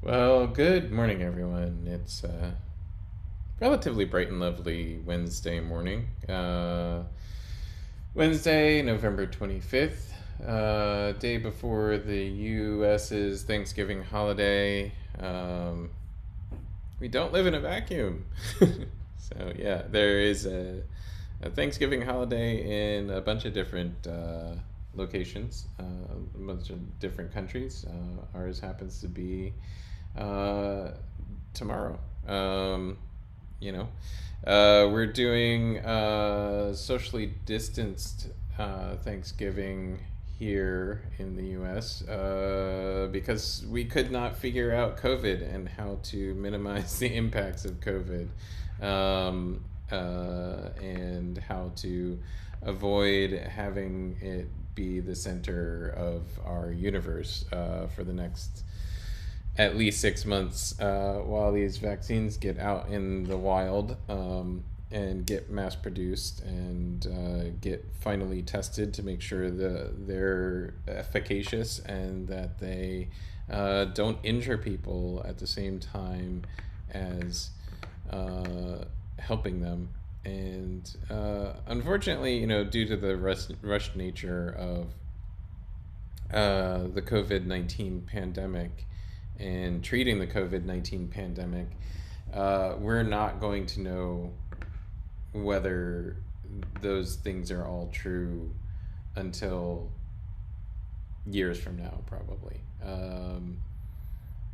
Well, good morning, everyone. It's relatively bright and lovely Wednesday morning. Wednesday, November 25th, day before the U.S.'s Thanksgiving holiday. We don't live in a vacuum. So, yeah, there is a Thanksgiving holiday in a bunch of different locations, a bunch of different countries. Ours happens to be uh, tomorrow. You know, we're doing socially distanced Thanksgiving here in the U.S. Because we could not figure out COVID and how to minimize the impacts of COVID, and how to avoid having it be the center of our universe for the next at least 6 months while these vaccines get out in the wild, and get mass produced and get finally tested to make sure that they're efficacious and that they don't injure people at the same time as helping them. And unfortunately, due to the rushed nature of the COVID-19 pandemic and treating the COVID-19 pandemic, we're not going to know whether those things are all true until years from now, probably.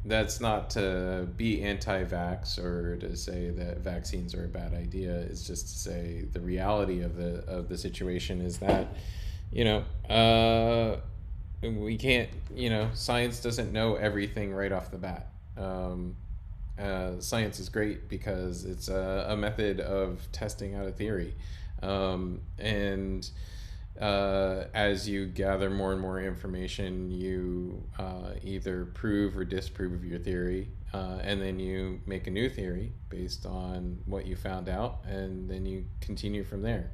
That's not to be anti-vax or to say that vaccines are a bad idea. It's just to say the reality of the situation is that, you know, we can't, science doesn't know everything right off the bat. Science is great because it's a method of testing out a theory. And as you gather more and more information, you either prove or disprove your theory, and then you make a new theory based on what you found out, and then you continue from there.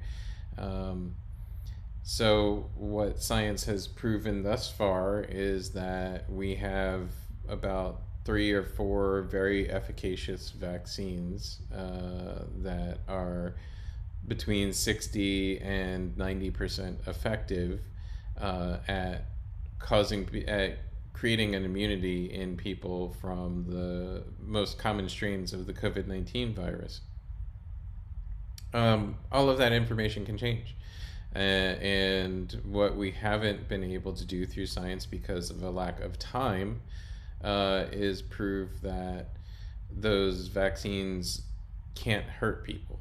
So what science has proven thus far is that we have about 3 or 4 very efficacious vaccines that are between 60 and 90% effective at creating an immunity in people from the most common strains of the COVID-19 virus. All of that information can change. And what we haven't been able to do through science because of a lack of time is prove that those vaccines can't hurt people.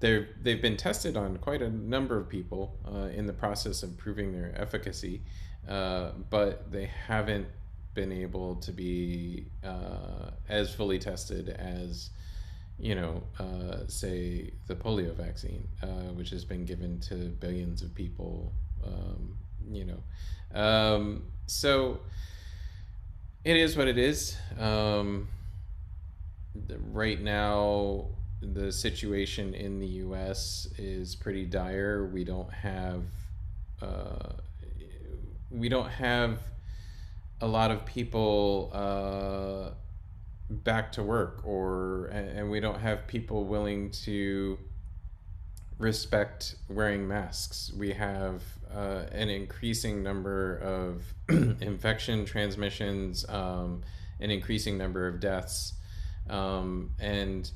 They've been tested on quite a number of people in the process of proving their efficacy, but they haven't been able to be as fully tested as, say the polio vaccine, which has been given to billions of people. So it is what it is. Right now, the situation in the U.S. is pretty dire. We don't have a lot of people back to work, and we don't have people willing to respect wearing masks. We have an increasing number of infection transmissions, an increasing number of deaths, and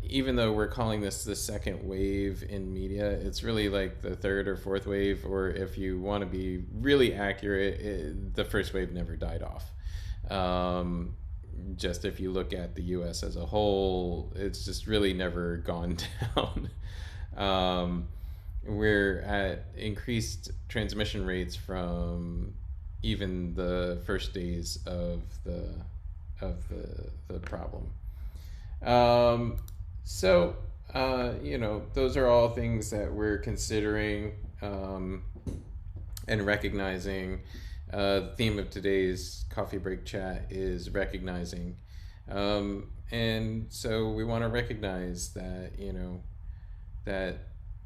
even though we're calling this the second wave in media, it's really like the third or fourth wave, or if you want to be really accurate, the first wave never died off. Just if you look at the US as a whole, it's just really never gone down. We're at increased transmission rates from even the first days of the problem. So those are all things that we're considering and recognizing. The theme of today's coffee break chat is recognizing. And so we want to recognize that, that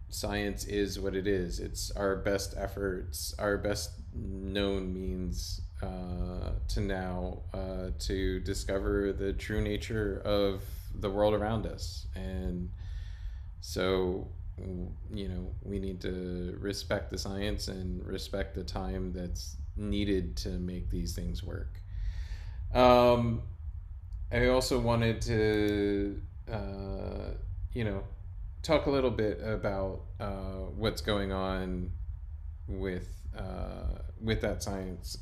science is what it is. It's our best efforts, our best known means to now to discover the true nature of the world around us. And so, we need to respect the science and respect the time that's needed to make these things work. I also wanted to, you know, talk a little bit about what's going on with that science.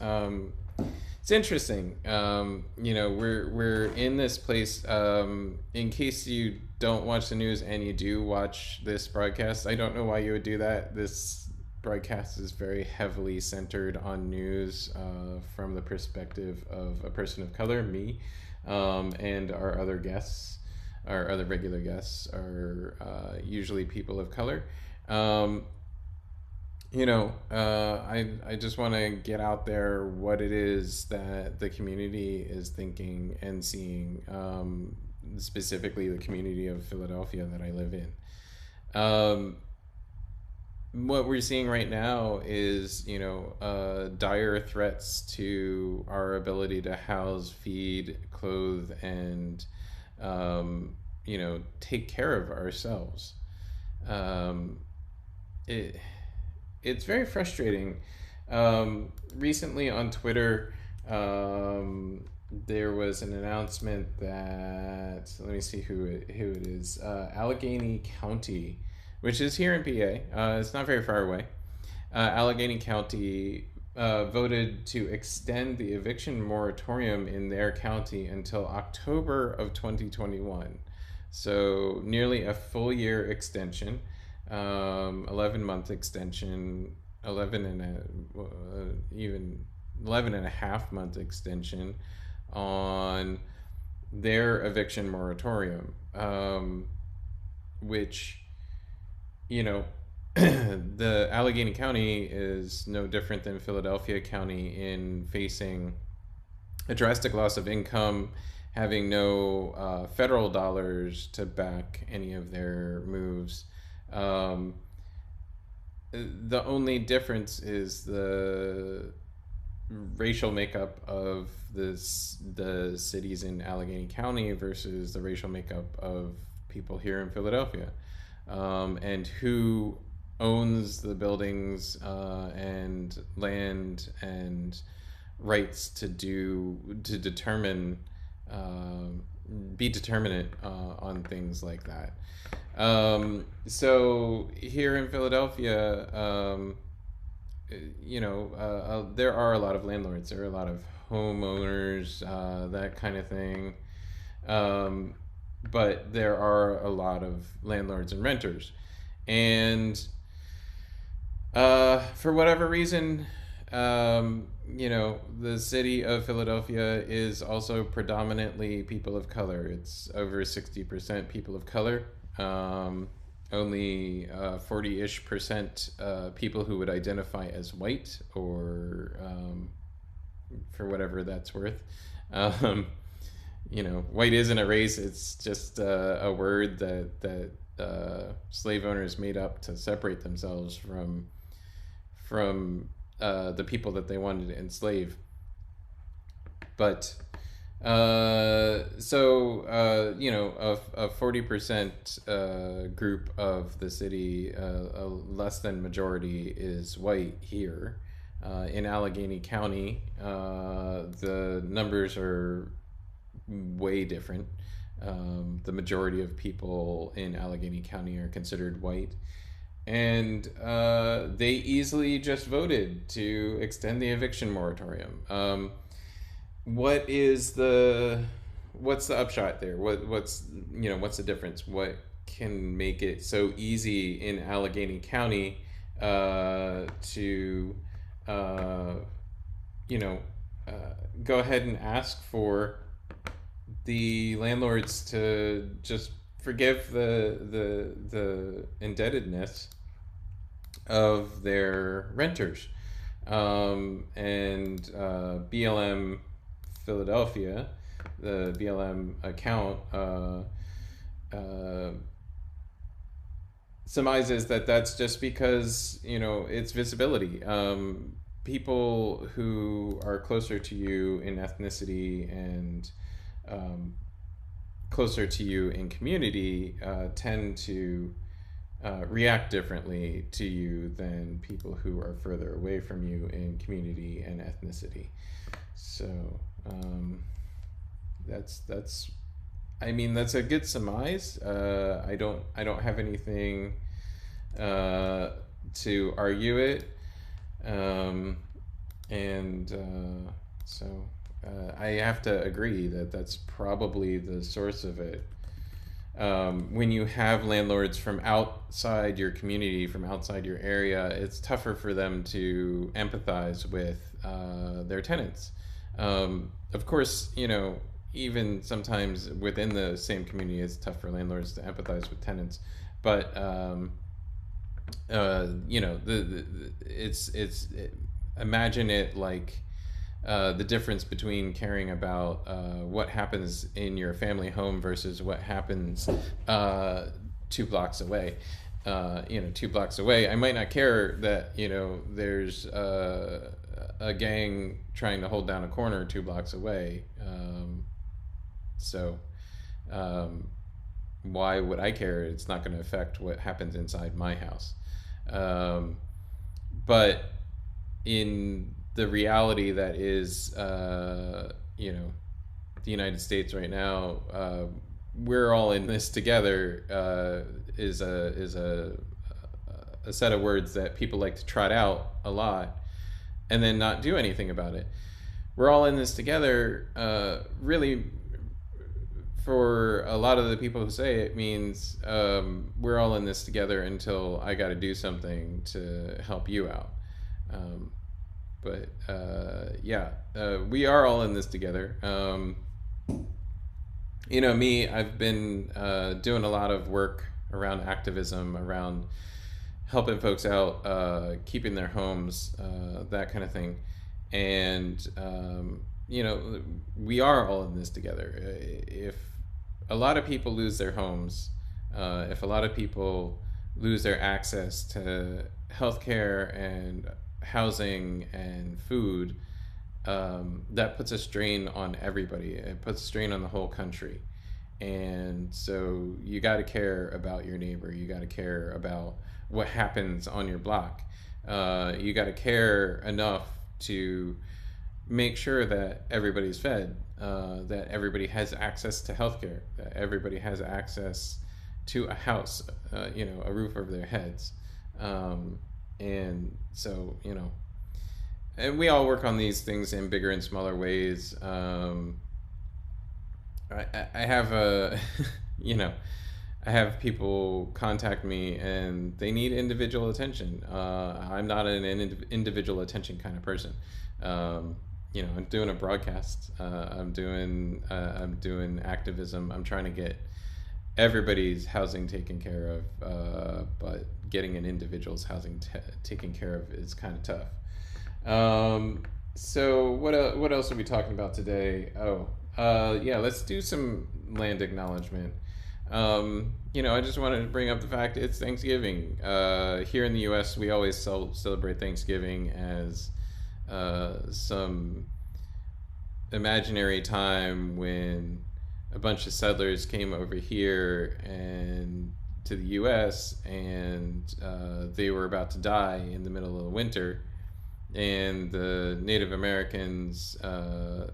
It's interesting. We're in this place. In case you don't watch the news and you do watch this broadcast, I don't know why you would do that. This broadcast is very heavily centered on news from the perspective of a person of color, me, and our other guests. Our other regular guests are usually people of color. I just want to get out there what it is that the community is thinking and seeing, specifically the community of Philadelphia that I live in. What we're seeing right now is, dire threats to our ability to house, feed, clothe, and, take care of ourselves. It's very frustrating. Recently on Twitter, there was an announcement that, let me see who it is, Allegheny County, which is here in PA. It's not very far away. Allegheny County voted to extend the eviction moratorium in their county until October of 2021. So nearly a full year extension. 11-month extension, 11 and a half month extension on their eviction moratorium, which, the Allegheny County is no different than Philadelphia County in facing a drastic loss of income, having no federal dollars to back any of their moves. The only difference is the racial makeup of the cities in Allegheny County versus the racial makeup of people here in Philadelphia, and who owns the buildings and land and rights to determine, be determinate on things like that. So here in Philadelphia, there are a lot of landlords, there are a lot of homeowners, that kind of thing. But there are a lot of landlords and renters. And for whatever reason, the city of Philadelphia is also predominantly people of color. It's over 60% people of color. Only 40-ish% people who would identify as white, or for whatever that's worth. White isn't a race. It's just a word that slave owners made up to separate themselves from the people that they wanted to enslave. But a 40% group of the city, a less than majority is white here. In Allegheny County, the numbers are way different. The majority of people in Allegheny County are considered white. And they easily just voted to extend the eviction moratorium. What's the upshot there? What's the difference? What can make it so easy in Allegheny County to go ahead and ask for the landlords to just forgive the indebtedness of their renters, and BLM Philadelphia, the BLM account, surmises that that's just because it's visibility. people who are closer to you in ethnicity and closer to you in community tend to react differently to you than people who are further away from you in community and ethnicity. So that's I mean, that's a good surmise. I don't have anything to argue it, and so I have to agree that that's probably the source of it. When you have landlords from outside your community, from outside your area, it's tougher for them to empathize with their tenants. Of course, even sometimes within the same community, it's tough for landlords to empathize with tenants. But imagine it like the difference between caring about what happens in your family home versus what happens 2 blocks away. 2 blocks away, I might not care that there's a gang trying to hold down a corner 2 blocks away. So why would I care? It's not going to affect what happens inside my house. But in the reality that is, the United States right now, we're all in this together, is a set of words that people like to trot out a lot and then not do anything about it. We're all in this together, really, for a lot of the people who say it means we're all in this together until I got to do something to help you out. But we are all in this together. Me, I've been doing a lot of work around activism, around helping folks out, keeping their homes, that kind of thing. And, we are all in this together. If a lot of people lose their homes, if a lot of people lose their access to healthcare and housing and food, that puts a strain on everybody. It puts a strain on the whole country. And so you got to care about your neighbor. You got to care about what happens on your block. You got to care enough to make sure that everybody's fed, that everybody has access to healthcare, that everybody has access to a house, a roof over their heads. And so, and we all work on these things in bigger and smaller ways. I have I have people contact me and they need individual attention. I'm not an individual attention kind of person. I'm doing a broadcast. I'm doing activism. I'm trying to get everybody's housing taken care of, but getting an individual's housing taken care of is kind of tough. So what else are we talking about today? Let's do some land acknowledgement. I just wanted to bring up the fact it's Thanksgiving. Here in the U.S., we always celebrate Thanksgiving as some imaginary time when a bunch of settlers came over here and to the U.S. and they were about to die in the middle of the winter, and the Native Americans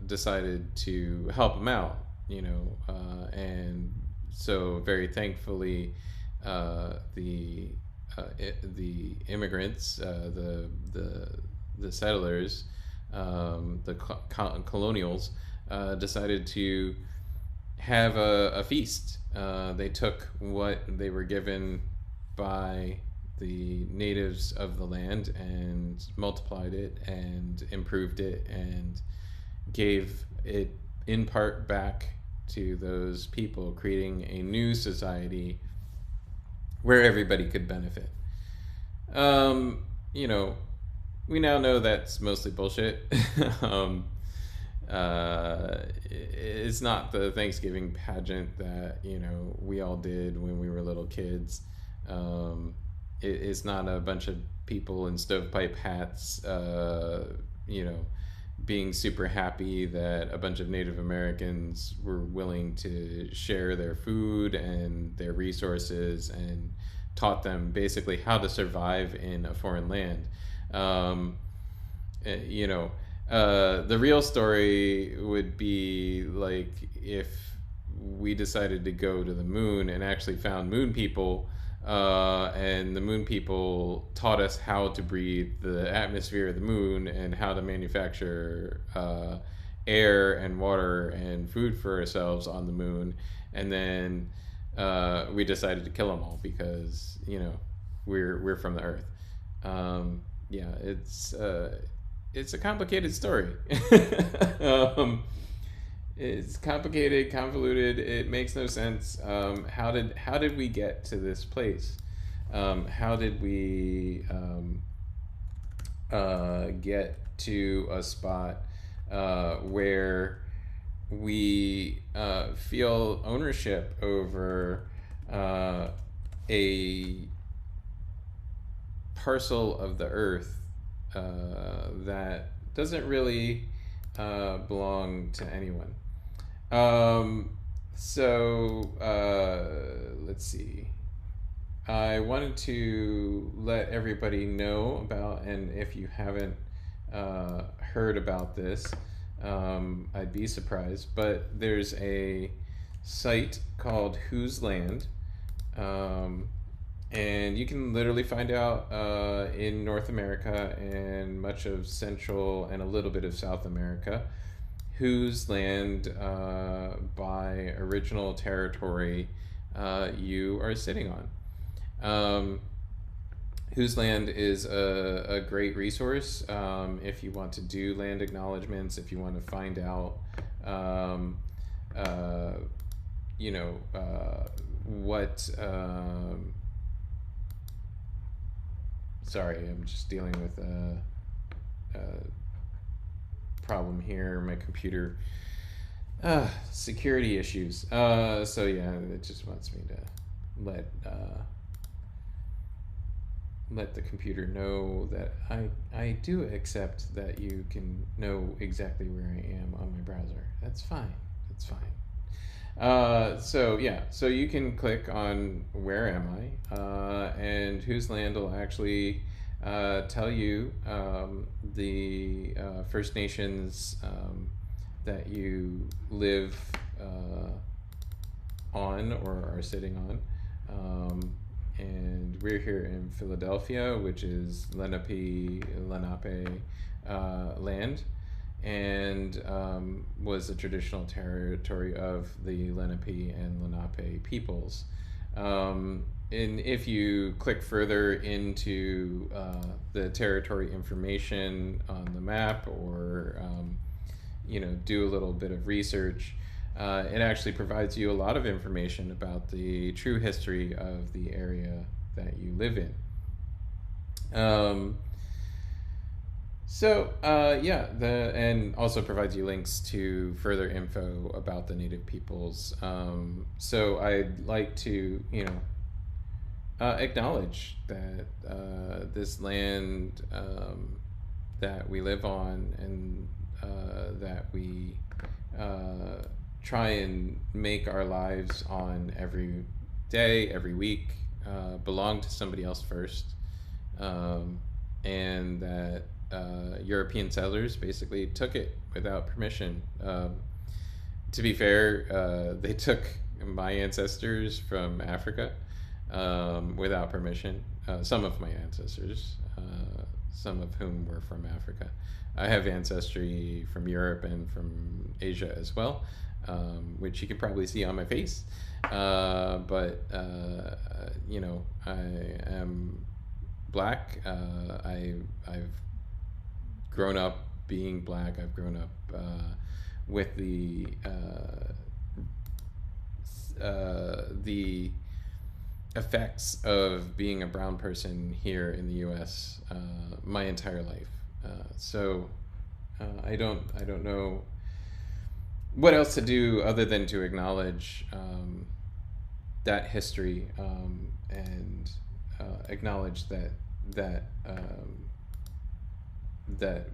decided to help them out, and so very thankfully the immigrants, the settlers, the colonials, decided to have a feast. They took what they were given by the natives of the land and multiplied it and improved it and gave it in part back to those people, creating a new society where everybody could benefit. We now know that's mostly bullshit. It's not the Thanksgiving pageant that we all did when we were little kids. It's not a bunch of people in stovepipe hats, being super happy that a bunch of Native Americans were willing to share their food and their resources and taught them basically how to survive in a foreign land. Um, the real story would be like if we decided to go to the moon and actually found moon people, and the moon people taught us how to breathe the atmosphere of the moon and how to manufacture air and water and food for ourselves on the moon. And then we decided to kill them all because we're from the Earth. Yeah, it's a complicated story. It's complicated, convoluted. It makes no sense. How did we get to this place? How did we get to a spot where we feel ownership over a parcel of the earth that doesn't really belong to anyone? Let's see. I wanted to let everybody know about, and if you haven't heard about this, I'd be surprised, but there's a site called Whose Land, and you can literally find out in North America and much of Central and a little bit of South America whose land by original territory you are sitting on. Whose Land is a great resource if you want to do land acknowledgements, if you want to find out what sorry, I'm just dealing with a problem here. My computer, security issues. So yeah, it just wants me to let the computer know that I do accept that you can know exactly where I am on my browser. That's fine. That's fine. So you can click on where am I, and Whose Land will actually tell you the First Nations that you live on or are sitting on. And we're here in Philadelphia, which is Lenape land, and was a traditional territory of the Lenape and Lenape peoples. And if you click further into the territory information on the map, or do a little bit of research, it actually provides you a lot of information about the true history of the area that you live in. And also provides you links to further info about the native peoples. So I'd like to, acknowledge that this land that we live on and that we try and make our lives on every day, every week, belong to somebody else first, and that European settlers basically took it without permission. To be fair, they took my ancestors from Africa without permission. Some of my ancestors, some of whom were from Africa. I have ancestry from Europe and from Asia as well, which you can probably see on my face. But I am Black. I've grown up being Black. I've grown up with the effects of being a brown person here in the U.S. My entire life. I don't know what else to do other than to acknowledge that history, and acknowledge that that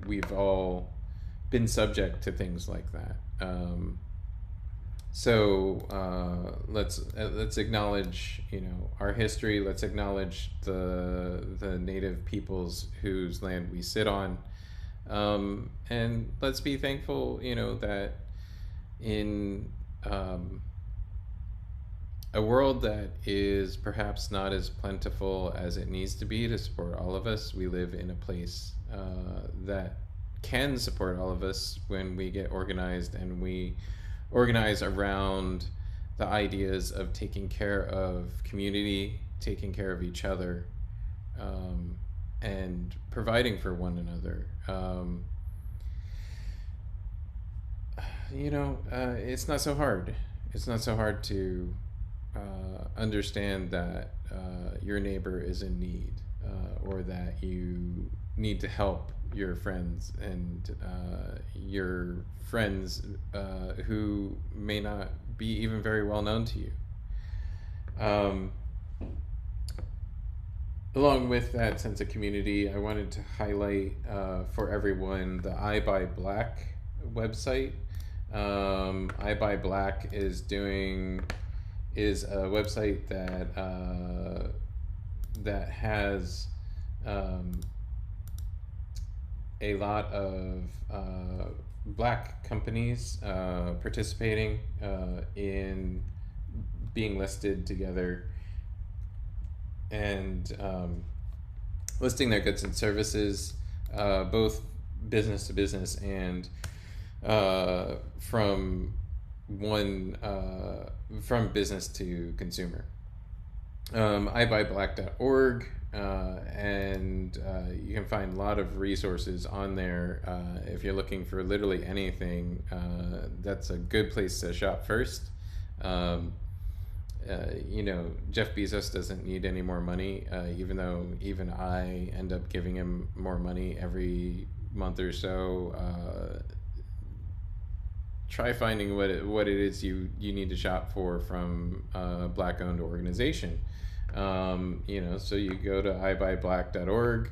we've all been subject to things like that. Let's acknowledge, our history. Let's acknowledge the native peoples whose land we sit on, and let's be thankful, that in a world that is perhaps not as plentiful as it needs to be to support all of us, we live in a place that can support all of us when we get organized, and we organize around the ideas of taking care of community, taking care of each other, and providing for one another. It's not so hard. It's not so hard to understand that your neighbor is in need, or that you need to help your friends, and your friends who may not be even very well known to you. Along with that sense of community, I wanted to highlight for everyone the I Buy Black website. I Buy Black is a website that has a lot of black companies participating in being listed together, and listing their goods and services, both business to business and from business to consumer. ibuyblack.org, and you can find a lot of resources on there. If you're looking for literally anything, that's a good place to shop first. Jeff Bezos doesn't need any more money, even though even I end up giving him more money every month or so. Try finding what it is you need to shop for from a black-owned organization. So you go to ibuyblack.org,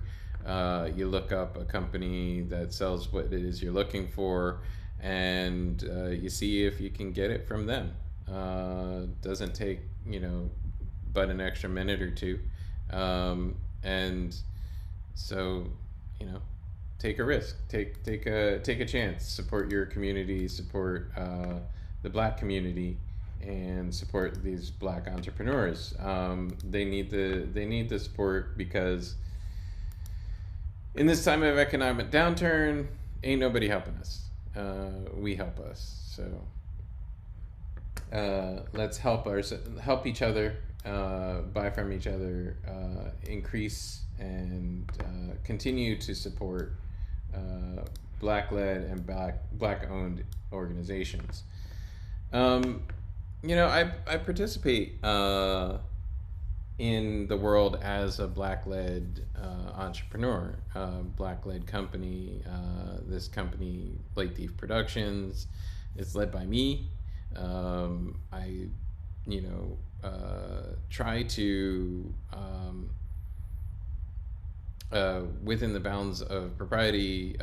you look up a company that sells what it is you're looking for, and you see if you can get it from them. Doesn't take but an extra minute or two, and so take a risk, take a chance, support your community, support the black community, and support these black entrepreneurs. They need the support, because in this time of economic downturn, ain't nobody helping us. We help us. So let's help each other, buy from each other, increase and continue to support black-led and black-owned organizations. I participate in the world as a black-led entrepreneur, black-led company. This company, Late Thief Productions, is led by me. I try to, within the bounds of propriety,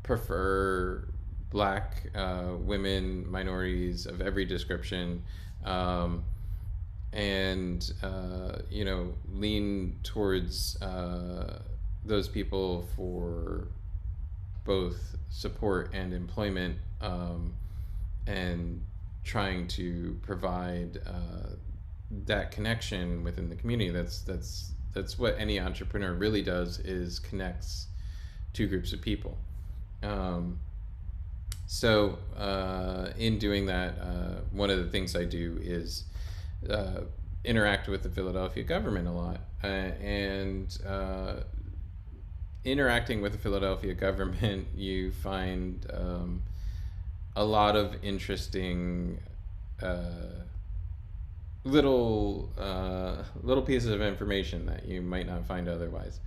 prefer black women, minorities of every description, and lean towards those people for both support and employment, and trying to provide that connection within the community. That's what any entrepreneur really does, is connects two groups of people. So in doing that, one of the things I do is interact with the Philadelphia government a lot, and interacting with the Philadelphia government, you find a lot of interesting little pieces of information that you might not find otherwise.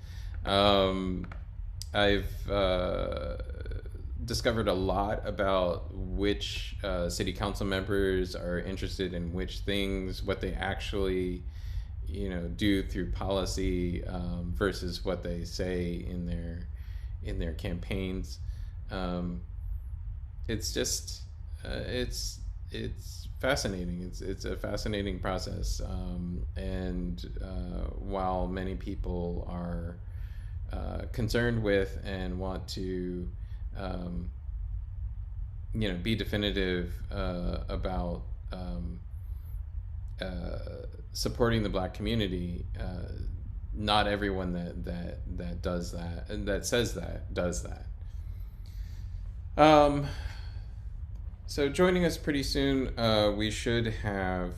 I've discovered a lot about which city council members are interested in which things, what they actually do through policy versus what they say in their campaigns. It's just it's fascinating. It's a fascinating process, and while many people are concerned with and want to be definitive about supporting the Black community, not everyone that does that and that says that does that. So joining us pretty soon, we should have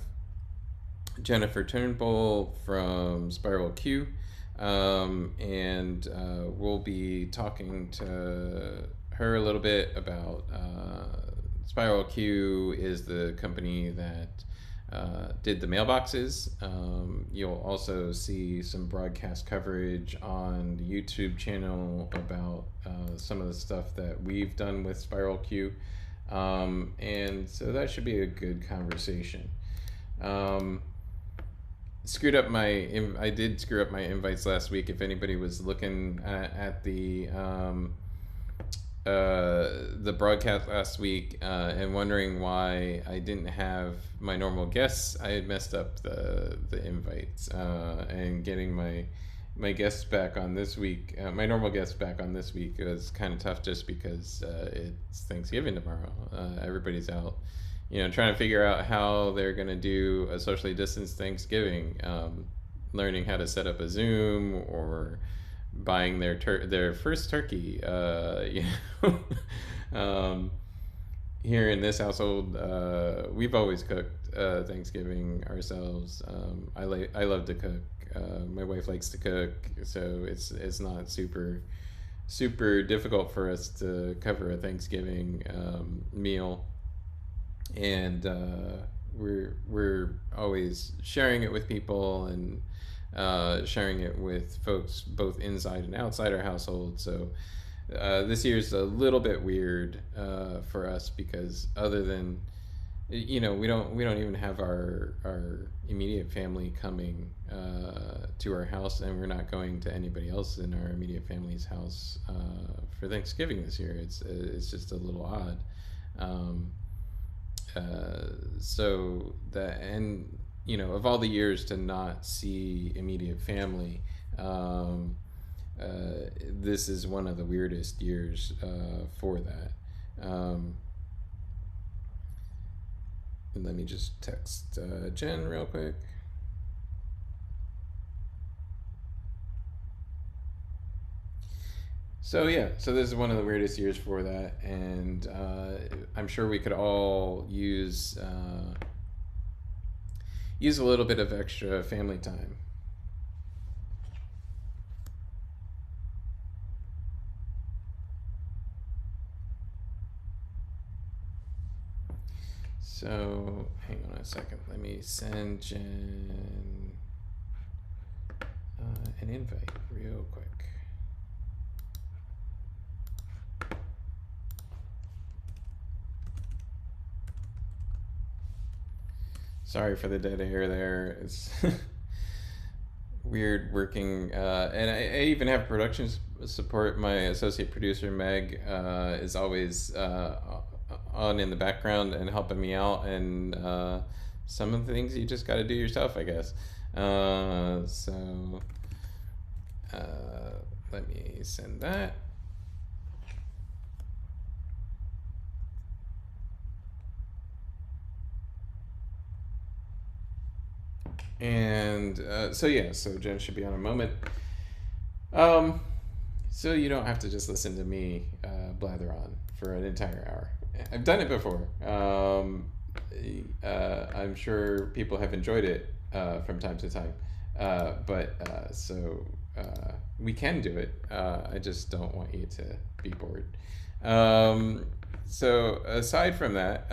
Jennifer Turnbull from SpiralQ, and we'll be talking to her a little bit about SpiralQ is the company that did the mailboxes. You'll also see some broadcast coverage on the YouTube channel about some of the stuff that we've done with SpiralQ. And so that should be a good conversation. I did screw up my invites last week. If anybody was looking at the broadcast last week and wondering why I didn't have my normal guests, I had messed up the invites, and getting my guests back on this week, my normal guests back on this week, was kind of tough just because it's Thanksgiving tomorrow. Everybody's out, trying to figure out how they're going to do a socially distanced Thanksgiving, learning how to set up a Zoom or buying their first turkey. Here in this household, we've always cooked Thanksgiving ourselves. I love to cook. My wife likes to cook, so it's not super difficult for us to cover a Thanksgiving meal, and we're always sharing it with people and sharing it with folks both inside and outside our household. So this year's a little bit weird for us because other than we don't even have our immediate family coming to our house, and we're not going to anybody else in our immediate family's house for Thanksgiving this year. It's just a little odd. So that, and of all the years to not see immediate family, this is one of the weirdest years for that. Let me just text Jen real quick. So this is one of the weirdest years for that, and I'm sure we could all use a little bit of extra family time. So hang on a second. Let me send Jen an invite real quick. Sorry for the dead air there. It's weird working, and I even have production support. My associate producer Meg is always on in the background and helping me out, and some of the things you just got to do yourself, I guess. So let me send that. And so Jen should be on a moment. So you don't have to just listen to me blather on for an entire hour. I've done it before. I'm sure people have enjoyed it from time to time. So we can do it. I just don't want you to be bored. So aside from that,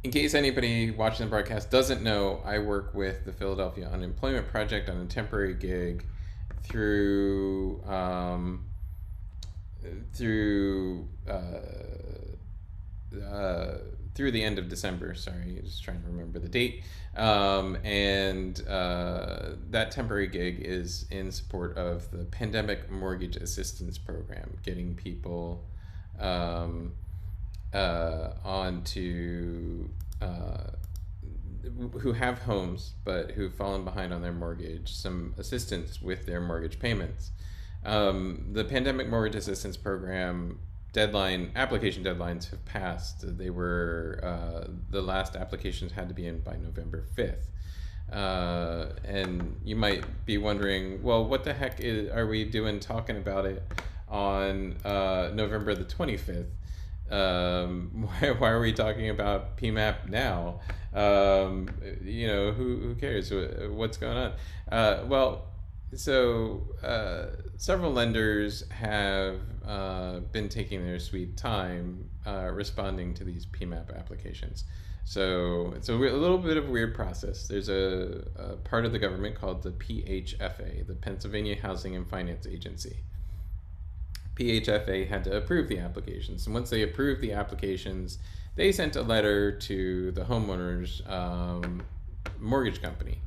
in case anybody watching the broadcast doesn't know, I work with the Philadelphia Unemployment Project on a temporary gig through through the end of December. Sorry, just trying to remember the date. That temporary gig is in support of the Pandemic Mortgage Assistance Program, getting people onto who have homes but who've fallen behind on their mortgage, some assistance with their mortgage payments. The Pandemic Mortgage Assistance Program application deadlines have passed. They were the last applications had to be in by November 5th. And you might be wondering, well, what the heck are we doing talking about it on November the 25th? Why are we talking about PMAP now? Who cares? What's going on? Several lenders have been taking their sweet time responding to these PMAP applications. So it's a little bit of a weird process. There's a part of the government called the PHFA, the Pennsylvania Housing and Finance Agency. PHFA had to approve the applications, and once they approved the applications, they sent a letter to the homeowner's mortgage company.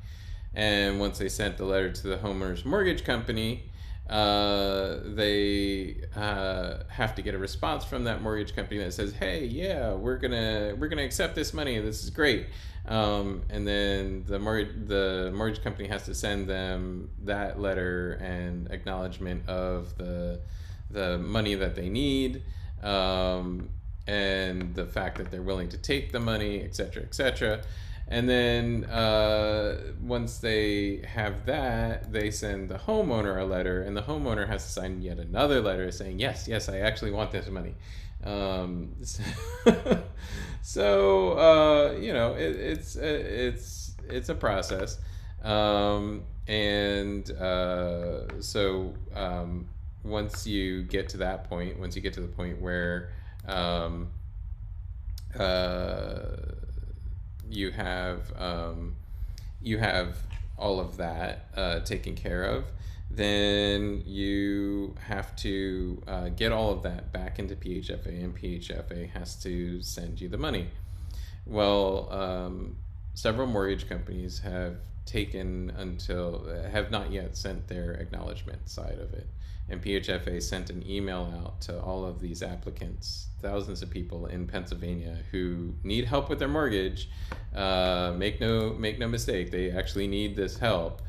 And once they sent the letter to the homeowner's mortgage company, they have to get a response from that mortgage company that says, "Hey, yeah, we're gonna accept this money. This is great." And then the mortgage company has to send them that letter and acknowledgement of the money that they need, and the fact that they're willing to take the money, etc., etc. And then once they have that, they send the homeowner a letter, and the homeowner has to sign yet another letter saying, yes, I actually want this money. It's a process. Once you get to the point where you have all of that taken care of, then you have to get all of that back into PHFA, and PHFA has to send you the money. Well, several mortgage companies have not yet sent their acknowledgement side of it. And PHFA sent an email out to all of these applicants, thousands of people in Pennsylvania who need help with their mortgage. Make no mistake, they actually need this help.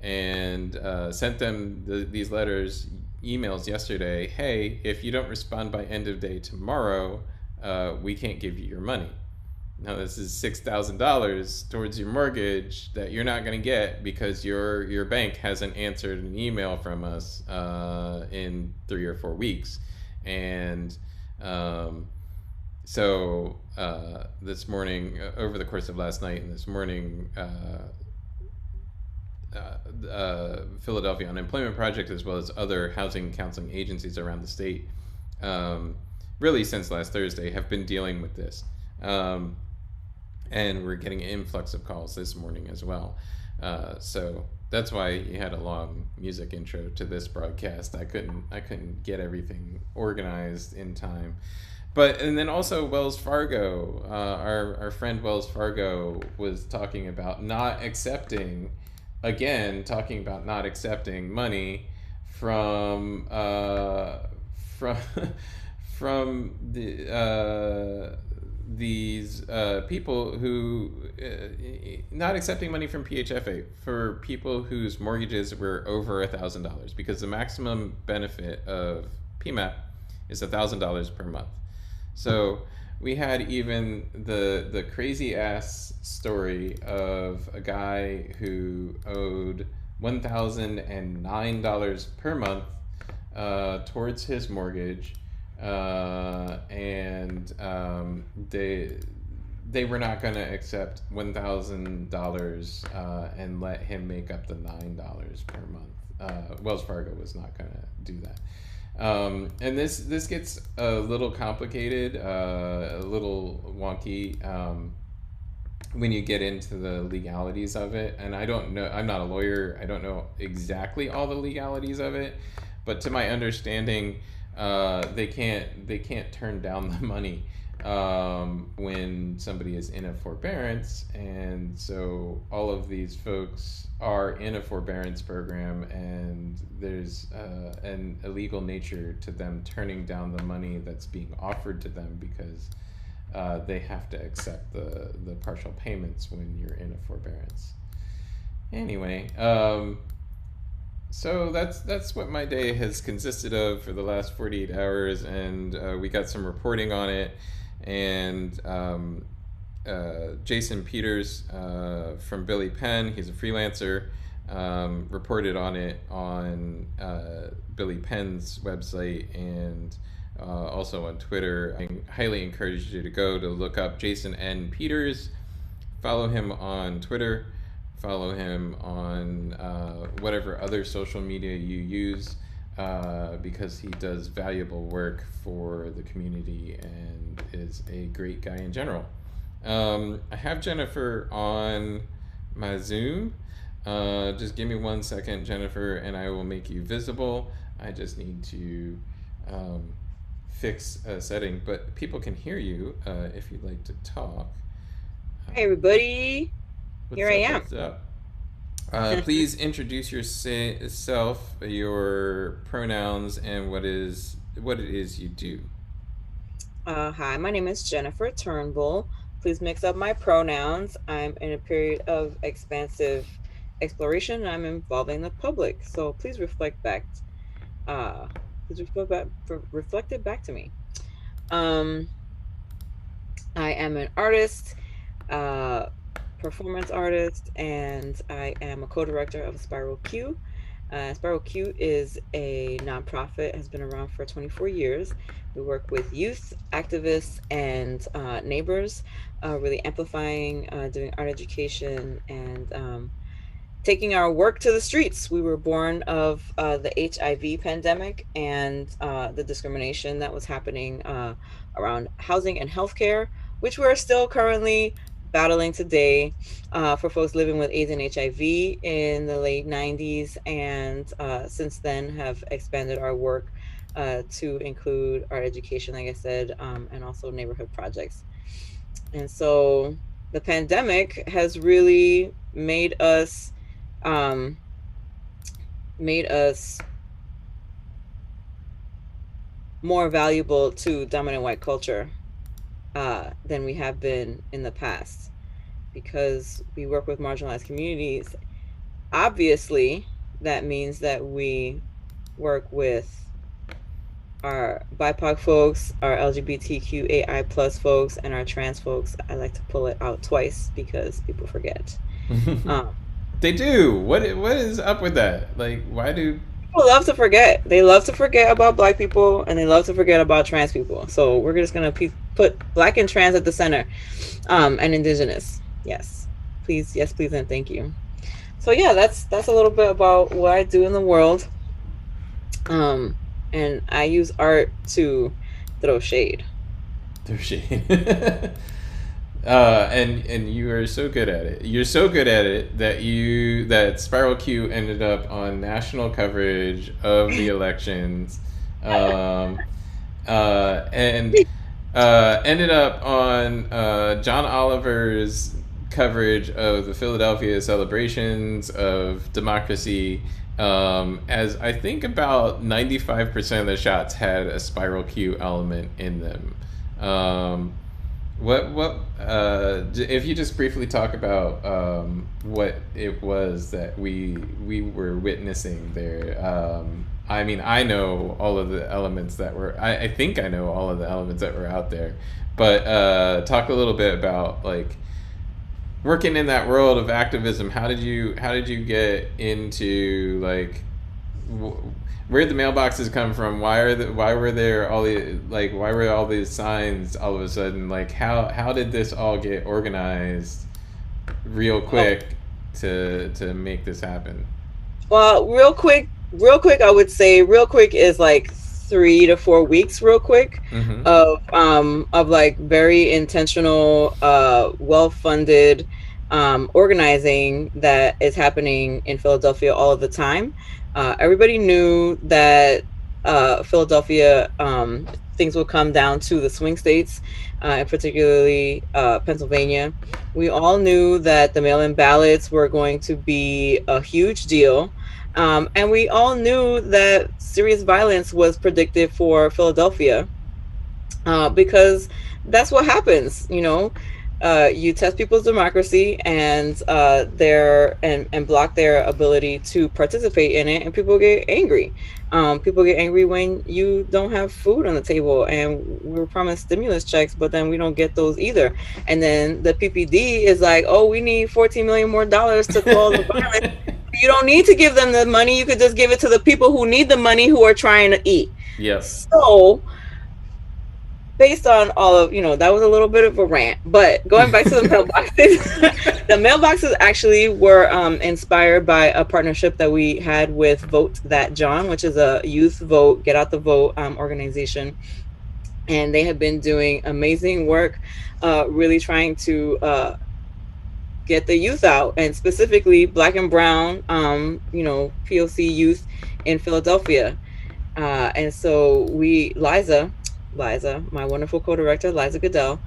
And sent them these emails yesterday. Hey, if you don't respond by end of day tomorrow, we can't give you your money. Now, this is $6,000 towards your mortgage that you're not going to get because your bank hasn't answered an email from us in 3 or 4 weeks. And this morning, over the course of last night and this morning, Philadelphia Unemployment Project, as well as other housing counseling agencies around the state, really since last Thursday, have been dealing with this. And we're getting an influx of calls this morning as well. So that's why you had a long music intro to this broadcast. I couldn't get everything organized in time. And then also Wells Fargo, our friend Wells Fargo was talking about not accepting money from these people who not accepting money from PHFA for people whose mortgages were over $1,000, because the maximum benefit of PMAP is $1,000 per month. So we had even the crazy ass story of a guy who owed $1,009 per month towards his mortgage. They were not going to accept $1,000 and let him make up the $9 per month. Wells Fargo was not going to do that. And this gets a little complicated, a little wonky when you get into the legalities of it. And I don't know, I'm not a lawyer, I don't know exactly all the legalities of it, but to my understanding, they can't turn down the money when somebody is in a forbearance. And so all of these folks are in a forbearance program, and there's an illegal nature to them turning down the money that's being offered to them because they have to accept the partial payments when you're in a forbearance. Anyway, so that's what my day has consisted of for the last 48 hours, and we got some reporting on it. And Jason Peters from Billy Penn, he's a freelancer, reported on it on Billy Penn's website, and also on Twitter. I highly encourage you to go to look up Jason N. Peters, follow him on Twitter, follow him on whatever other social media you use, because he does valuable work for the community and is a great guy in general. I have Jennifer on my Zoom. Just give me 1 second, Jennifer, and I will make you visible. I just need to fix a setting, but people can hear you if you'd like to talk. Hey everybody, here I am. What's up? Please introduce yourself, your pronouns, and what it is you do. Hi, my name is Jennifer Turnbull. Please mix up my pronouns. I'm in a period of expansive exploration. I'm involving the public, so please reflect back. Reflect it back to me. Um, I am an artist, uh, performance artist, and I am a co-director of SpiralQ. SpiralQ is a nonprofit, has been around for 24 years. We work with youth, activists, and neighbors, really amplifying, doing art education, and taking our work to the streets. We were born of the HIV pandemic and the discrimination that was happening around housing and healthcare, which we're still currently battling today, for folks living with AIDS and HIV in the late 90s. And since then have expanded our work to include art education, like I said, and also neighborhood projects. And so the pandemic has really um, made us more valuable to dominant white culture than we have been in the past, because we work with marginalized communities. Obviously, that means that we work with our BIPOC folks, our LGBTQAI plus folks, and our trans folks. I like to pull it out twice because people forget. Um, They do. What is up with that? Like, why do? People love to forget. They love to forget about Black people, and they love to forget about trans people. So we're just gonna put Black and trans at the center, and Indigenous. Yes, please, yes, please, and thank you. So yeah, that's a little bit about what I do in the world. Um, and I use art to throw shade. Their shade. And you are so good at it. You're so good at it that Spiral Q ended up on national coverage of the elections, and ended up on John Oliver's coverage of the Philadelphia celebrations of democracy. As I think about 95% of the shots had a Spiral Q element in them. If you just briefly talk about what it was that we were witnessing there. I mean, I know all of the elements that were. I think I know all of the elements that were out there, but talk a little bit about like working in that world of activism. How did you get into like where the mailboxes come from? Why were there all the like why were all these signs all of a sudden? Like how did this all get organized real quick to make this happen? Well, real quick, I would say real quick is like 3 to 4 weeks, real quick, Mm-hmm. of like very intentional, well funded organizing that is happening in Philadelphia all of the time. Everybody knew that Philadelphia, things will come down to the swing states, and particularly Pennsylvania. We all knew that the mail-in ballots were going to be a huge deal, and we all knew that serious violence was predicted for Philadelphia, because that's what happens. You test people's democracy and and block their ability to participate in it, and people get angry. People get angry when you don't have food on the table, and we were promised stimulus checks, but then we don't get those either. And then the PPD is like, oh, we need 14 million more dollars to quell the violence. You don't need to give them the money. You could just give it to the people who need the money, who are trying to eat. Yep. So based on all of, that was a little bit of a rant, but going back to the mailboxes, the mailboxes actually were inspired by a partnership that we had with Vote That John, which is a youth vote, get out the vote organization. And they have been doing amazing work, really trying to get the youth out, and specifically Black and Brown, POC youth in Philadelphia. And so Liza, my wonderful co-director, Liza Goodell,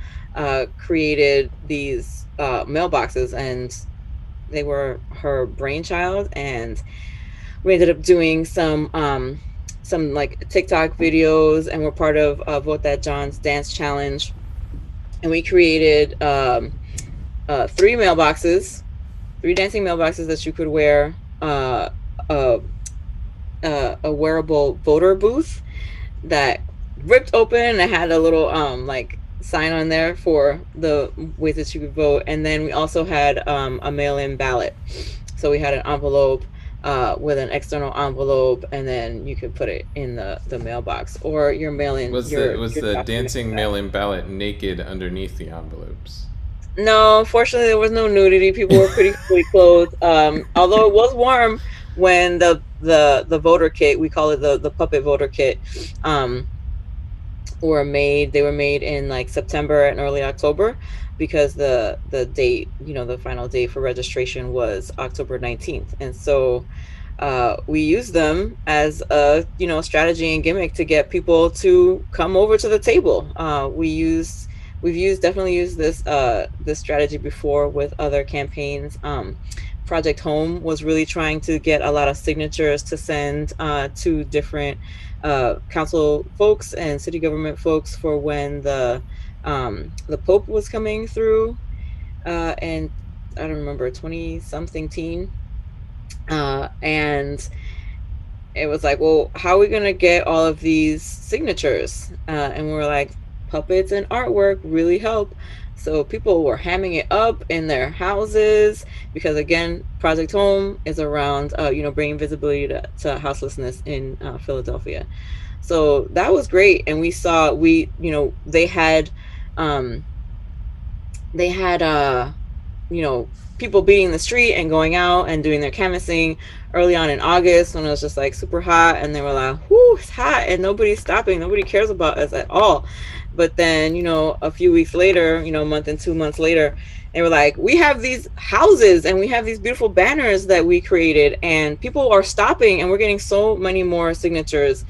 created these mailboxes, and they were her brainchild. And we ended up doing some like TikTok videos, and we're part of Vote That John's dance challenge. And we created 3 mailboxes, 3 dancing mailboxes that you could wear, a wearable voter booth that ripped open, and it had a little like sign on there for the ways that you could vote. And then we also had a mail-in ballot. So we had an envelope with an external envelope, and then you could put it in the mailbox, or your mail-in. Was the dancing mail-in ballot naked underneath the envelopes? No, fortunately there was no nudity. People were pretty fully clothed. Although it was warm when the voter kit, we call it the puppet voter kit, were made. They were made in like September and early October, because the date, the final date for registration was October 19th. And so we used them as a strategy and gimmick to get people to come over to the table. We've definitely used this strategy before with other campaigns. Project Home was really trying to get a lot of signatures to send to different council folks and city government folks for when the Pope was coming through, and I don't remember, 20-something teen, and it was like, well, how are we gonna get all of these signatures? And we were like, puppets and artwork really help. So people were hamming it up in their houses, because again, Project Home is around bringing visibility to houselessness in Philadelphia. So that was great. And we saw they had people being in the street and going out and doing their canvassing early on in August, when it was just like super hot, and they were like, whoo, it's hot, and nobody's stopping, nobody cares about us at all. But then, a few weeks later, a month and 2 months later, they were like, we have these houses and we have these beautiful banners that we created, and people are stopping, and we're getting so many more signatures.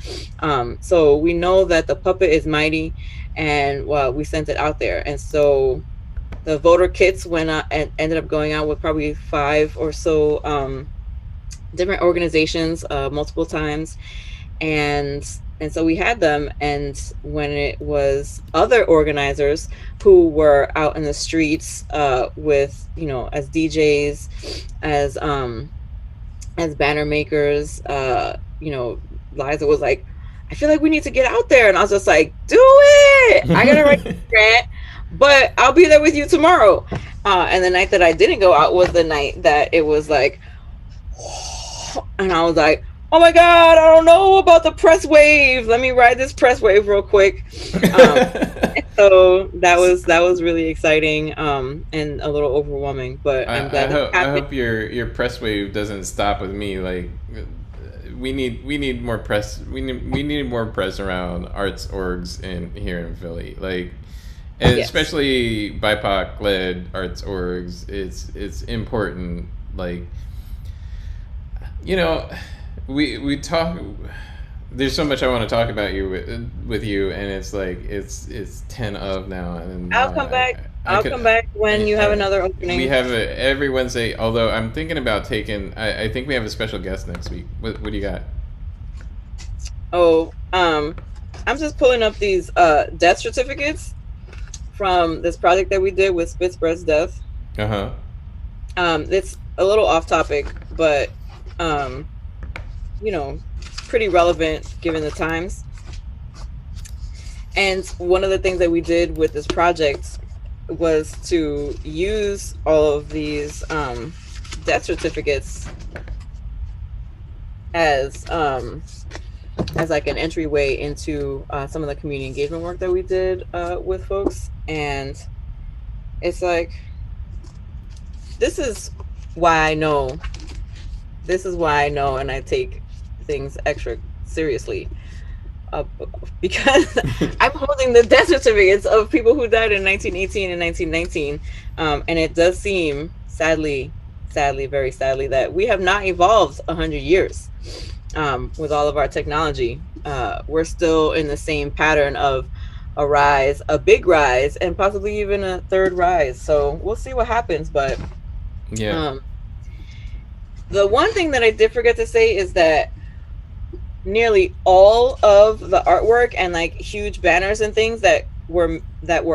So we know that the puppet is mighty, and we sent it out there. And so the voter kits went out and ended up going out with probably 5 or so different organizations multiple times. And so we had them, and when it was other organizers who were out in the streets with, as DJs, as banner makers, Liza was like, I feel like we need to get out there. And I was just like, do it! I gotta write this grant, but I'll be there with you tomorrow. And the night that I didn't go out was the night that it was like, and I was like, oh my God, I don't know about the press wave. Let me ride this press wave real quick. So that was really exciting, and a little overwhelming. But I'm glad I hope your press wave doesn't stop with me. Like, we need more press. We need more press around arts orgs here in Philly. Like, and yes, especially BIPOC led arts orgs. It's important. Like, we talk. there's so much I want to talk about you with you, and it's like it's 10 of now, and I'll come back. I I'll could come back when you have I, another we opening. have a every Wednesday. Although I'm thinking about taking, I think we have a special guest next week. What do you got? Oh, I'm just pulling up these death certificates from this project that we did with Spitz death. Uh huh. It's a little off topic, but um, pretty relevant given the times. And one of the things that we did with this project was to use all of these death certificates as like an entryway into some of the community engagement work that we did with folks. And it's like, this is why I know, and I take things extra seriously. Because I'm holding the death certificates of people who died in 1918 and 1919. And it does seem, sadly, very sadly, that we have not evolved 100 years with all of our technology. We're still in the same pattern of a big rise, and possibly even a third rise. So we'll see what happens. But Yeah. the one thing that I did forget to say is that nearly all of the artwork and like huge banners and things that were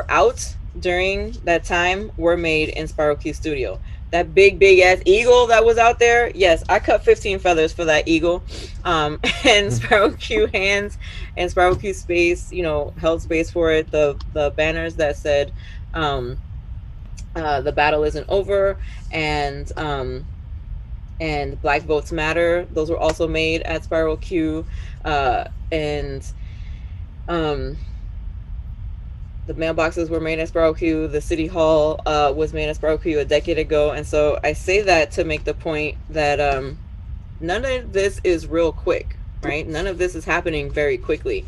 out during that time were made in SpiralQ Studio. That big ass eagle that was out there, yes, I cut 15 feathers for that eagle. And SpiralQ hands and SpiralQ space, held space for it. The banners that said the battle isn't over, and Black Votes Matter. Those were also made at SpiralQ. And the mailboxes were made at SpiralQ. The City Hall was made at SpiralQ a decade ago. And so I say that to make the point that none of this is real quick, right? None of this is happening very quickly.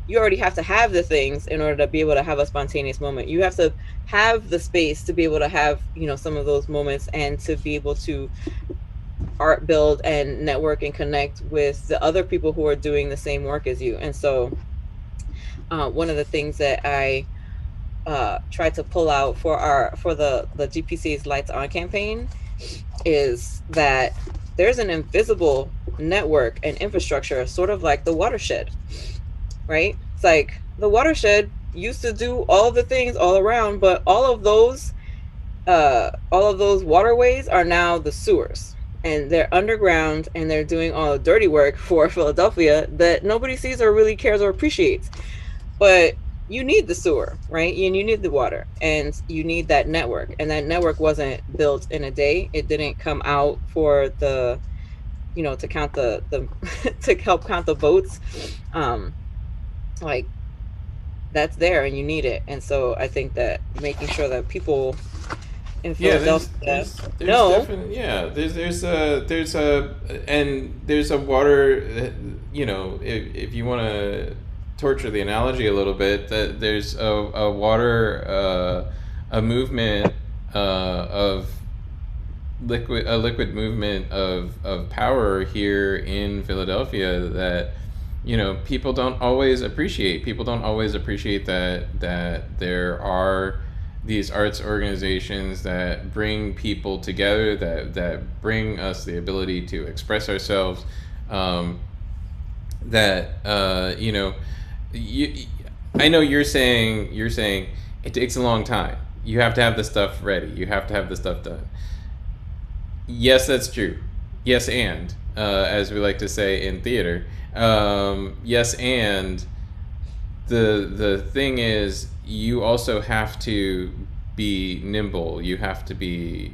You already have to have the things in order to be able to have a spontaneous moment. You have to have the space to be able to have, some of those moments, and to be able to art build and network and connect with the other people who are doing the same work as you. And so one of the things that I tried to pull out for the GPC's Lights On campaign is that there's an invisible network and infrastructure, sort of like the watershed, right? It's like the watershed used to do all the things all around, but all of those waterways are now the sewers, and they're underground, and they're doing all the dirty work for Philadelphia that nobody sees or really cares or appreciates. But you need the sewer, right? And you need the water, and you need that network. And that network wasn't built in a day. It didn't come out for the, to count the to help count the votes. Like, that's there, and you need it. And so I think that making sure that people in Philadelphia there's know. definitely, there's a water, if you want to torture the analogy a little bit, that there's a water, a movement of liquid movement of power here in Philadelphia that people don't always appreciate. People don't always appreciate that there are these arts organizations that bring people together, that bring us the ability to express ourselves. I know you're saying it takes a long time. You have to have the stuff ready. You have to have the stuff done. Yes, that's true. Yes, and as we like to say in theater, yes, and the thing is, you also have to be nimble. You have to be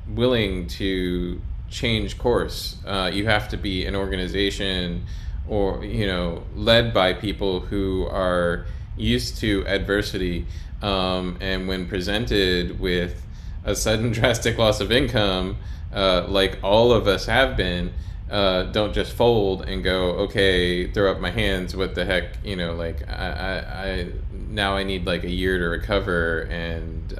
willing to change course. You have to be an organization, or led by people who are used to adversity, and when presented with a sudden drastic loss of income, like all of us have been, don't just fold and go, okay, throw up my hands, what the heck, I now I need like a year to recover. And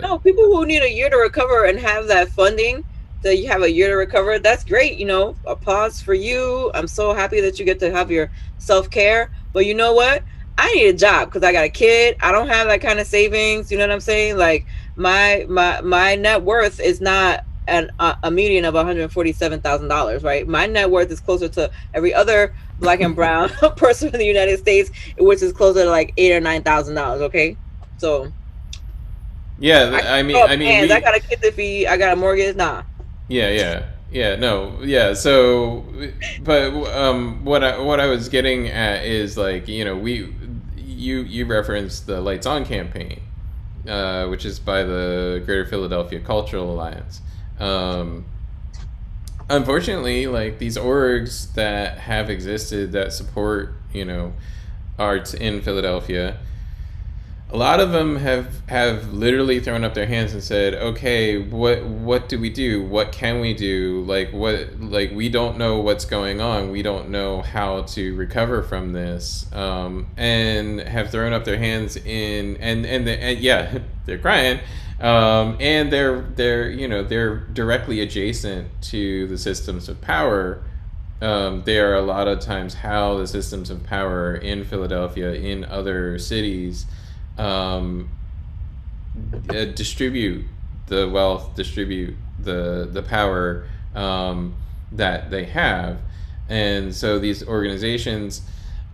No, people who need a year to recover and have that funding So you have a year to recover. That's great. A pause for you. I'm so happy that you get to have your self-care. But you know what? I need a job because I got a kid. I don't have that kind of savings. You know what I'm saying? Like my net worth is not a median of $147,000, right? My net worth is closer to every other black and brown person in the United States, which is closer to like $8,000 or $9,000. Okay, so Yeah, I mean, I got a kid to feed. I got a mortgage. Nah. yeah, no, yeah. So, but what I was getting at is like, you referenced the Lights On campaign, which is by the Greater Philadelphia Cultural Alliance. Unfortunately, like these orgs that have existed that support, arts in Philadelphia, a lot of them have literally thrown up their hands and said, okay, what do we do? What can we do? Like we don't know what's going on. We don't know how to recover from this. And have thrown up their hands and yeah, they're crying. And they're directly adjacent to the systems of power. They are a lot of times how the systems of power in Philadelphia, in other cities, distribute the wealth, distribute the power that they have. And so these organizations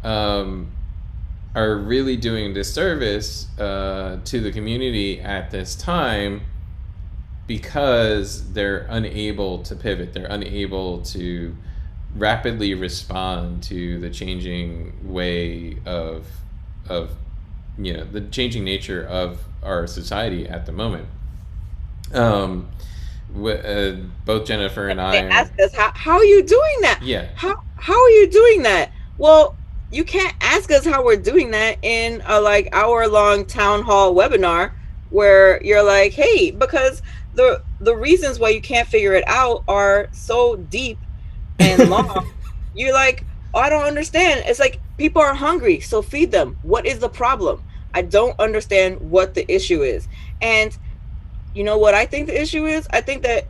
are really doing disservice to the community at this time because they're unable to pivot. They're unable to rapidly respond to the changing way of the changing nature of our society at the moment. Both Jennifer and I ask us how are you doing that? Yeah. How are you doing that? Well, you can't ask us how we're doing that in a like hour-long town hall webinar where you're like, hey, because the reasons why you can't figure it out are so deep and long. You're like, oh, I don't understand. It's like people are hungry, so feed them. What is the problem? I don't understand what the issue is. And you know what I think the issue is? I think that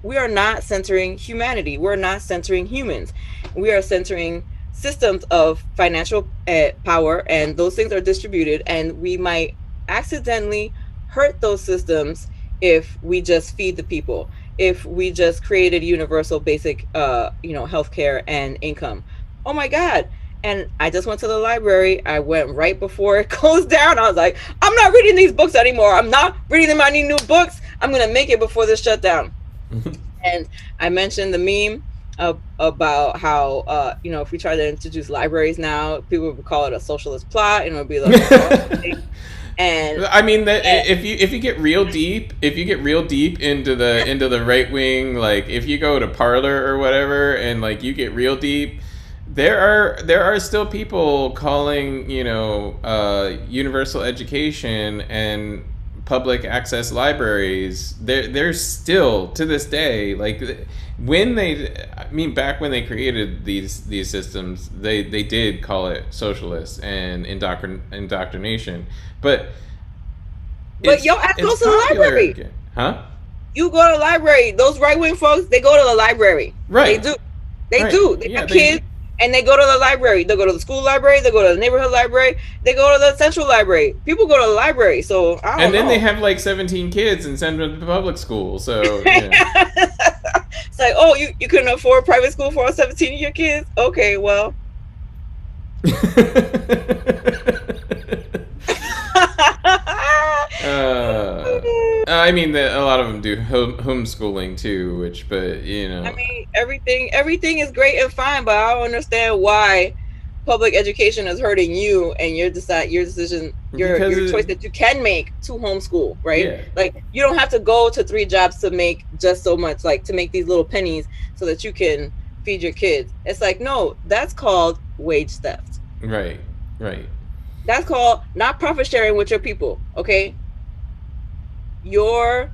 we are not centering humanity. We're not centering humans. We are centering systems of financial power, and those things are distributed, and we might accidentally hurt those systems if we just feed the people, if we just created universal basic healthcare and income. Oh my God. And I just went to the library. I went right before it closed down. I was like, I'm not reading these books anymore. I'm not reading them any new books. I'm going to make it before this shutdown. And I mentioned the meme about how, if we try to introduce libraries now, people would call it a socialist plot, and it would be like, and I mean that if you get real deep, into the right wing, like if you go to Parler or whatever, and like you get real deep, there are still people calling universal education and public access libraries. They're still to this day, like back when they created these systems, they did call it socialist and indoctrination, but your ass goes to the library again. Huh? You go to the library. Those right-wing folks, they go to the library. Right. They do. They have kids, and they go to the library. They go to the school library. They go to the neighborhood library. They go to the central library. People go to the library. So I don't know. They have like 17 kids and send them to public school. So it's like, oh, you couldn't afford private school for all 17 of your kids? Okay, well. I mean, a lot of them do homeschooling too, I mean, everything is great and fine, but I don't understand why public education is hurting you and your decision, your choice that you can make to homeschool, right? Yeah. Like, you don't have to go to 3 jobs to make just so much, like to make these little pennies so that you can feed your kids. It's like, no, that's called wage theft. Right. That's called not profit sharing with your people, okay? Your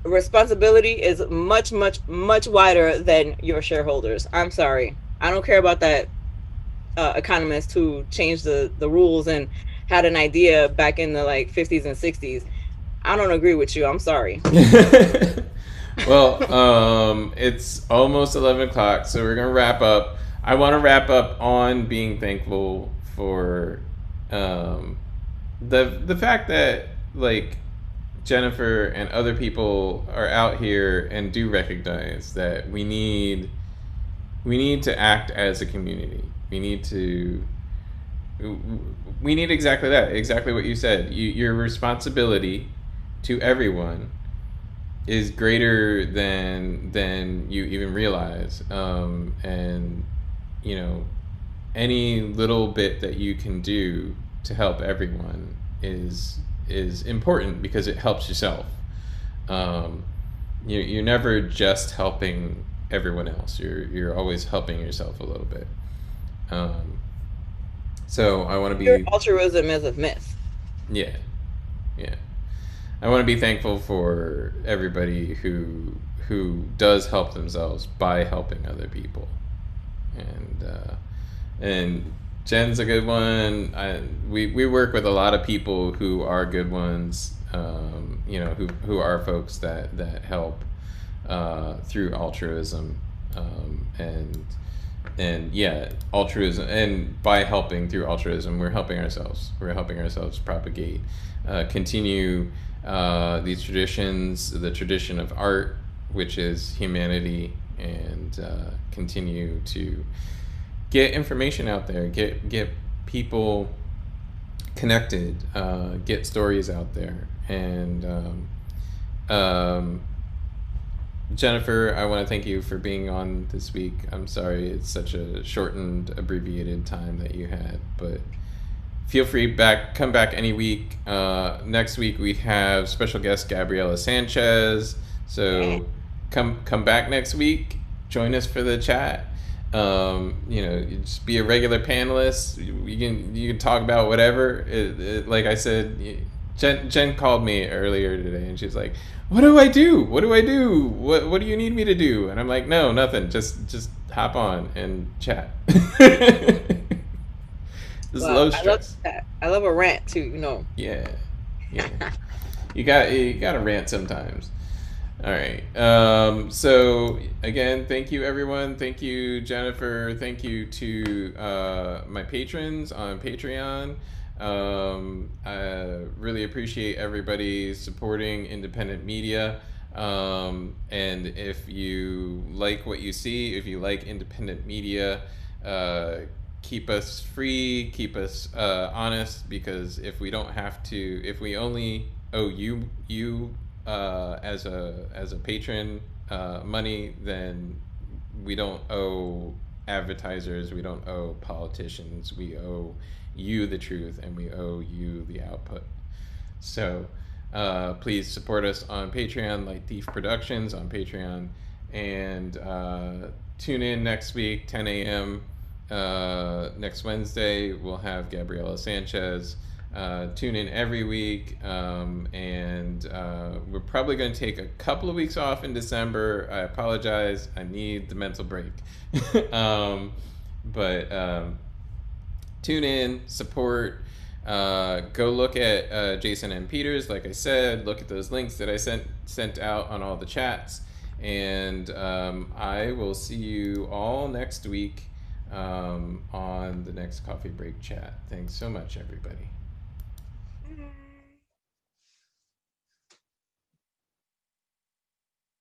responsibility is much, much, much wider than your shareholders. I'm sorry. I don't care about that economist who changed the rules and had an idea back in the like 50s and 60s. I don't agree with you. I'm sorry. Well, it's almost 11 o'clock, so we're gonna wrap up. I want to wrap up on being thankful for um, the fact that like Jennifer and other people are out here and do recognize that we need to act as a community. We need exactly that, exactly what you said. Your responsibility to everyone is greater than you even realize, and you know any little bit that you can do to help everyone is important because it helps yourself. um, you're never just helping everyone else. You're always helping yourself a little bit. um, so I want to Pure be, altruism is a myth. yeah, yeah, I want to be thankful for everybody who does help themselves by helping other people. And Jen's a good one. We work with a lot of people who are good ones. Who are folks that help through altruism, and yeah, altruism, and by helping through altruism, we're helping ourselves. We're helping ourselves propagate, continue these traditions, the tradition of art, which is humanity, and continue to get information out there, get people connected, get stories out there, and Jennifer, I want to thank you for being on this week. I'm sorry it's such a shortened, abbreviated time that you had, but feel free come back any week. Next week we have special guest Gabriela Sanchez, Yeah. so come back next week. Join us for the chat. You just be a regular panelist. You can talk about whatever. Like I said, Jen called me earlier today, and she's like, "What do I do? What do I do? What do you need me to do?" And I'm like, "No, nothing. Just hop on and chat." This is Well, low I love stress. that. I love a rant too, Yeah, yeah. You got to rant sometimes. All right. So again, thank you everyone. Thank you Jennifer. Thank you to my patrons on Patreon. I really appreciate everybody supporting independent media. And if you like what you see, if you like independent media, keep us free, keep us honest, because if we don't have to, if we only owe you as a patron money, then we don't owe advertisers, we don't owe politicians, we owe you the truth, and we owe you the output. So please support us on Patreon, Light Thief Productions on Patreon, and tune in next week, 10 a.m. Next Wednesday, we'll have Gabriela Sanchez. Tune in every week, and we're probably going to take a couple of weeks off in December. I apologize. I need the mental break. But tune in, support. Go look at Jason M. Peters. Like I said, look at those links that I sent out on all the chats, and I will see you all next week on the next coffee break chat. Thanks so much, everybody. know.